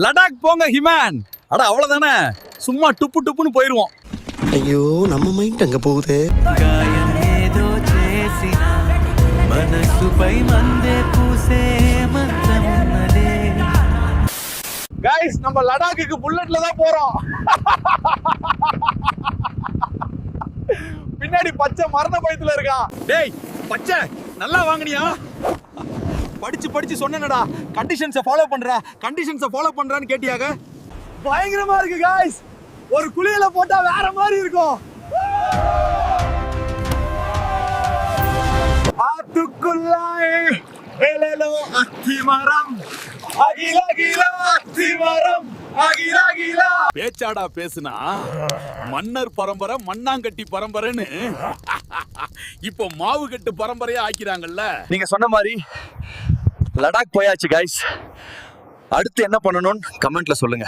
லடாக் போங்க ஹிமேன். அட அவ்வளவுதானே, சும்மா டுப்பு டுப்புன்னு போயிருவோம். అయ్యో నమ్మ మైండ్ అంగ పోగుదే గాయమేదో చేసిన మనసుపై మందే పూసే మంత్రమున్నదే. கைஸ், நம்ம லடாக்குக்கு புல்லட்ல தான் போறோம். பின்னாடி பச்சை மரண பயத்துல இருக்கான். டேய் பச்சை, நல்லா வாங்குனியா? படிச்சு படிச்சு சொன்னேனடா, கண்டிஷன்ஸை ஃபாலோ பண்றான்னு கேட்டியாக? பயங்கரமா இருக்கு கைஸ். ஒரு குளியல போட்டா வேற மாதிரி இருக்கும். ஆத்துக்குள்ளாய் ஏலேலோ அத்திமரம் அகிலகிலா அத்திமரம் அகிலகிலா. பேச்சாடா பேசுனா மன்னர் பரம்பரை மண்ணாங்கட்டி பரம்பரைன்னு இப்போ மாவு கட்டு பரம்பரையா ஆக்கிறாங்கல்ல. நீங்க சொன்ன மாதிரி லடாக் போயாச்சு கைஸ். அடுத்து என்ன பண்ணணும்னு கமெண்ட்ல சொல்லுங்க.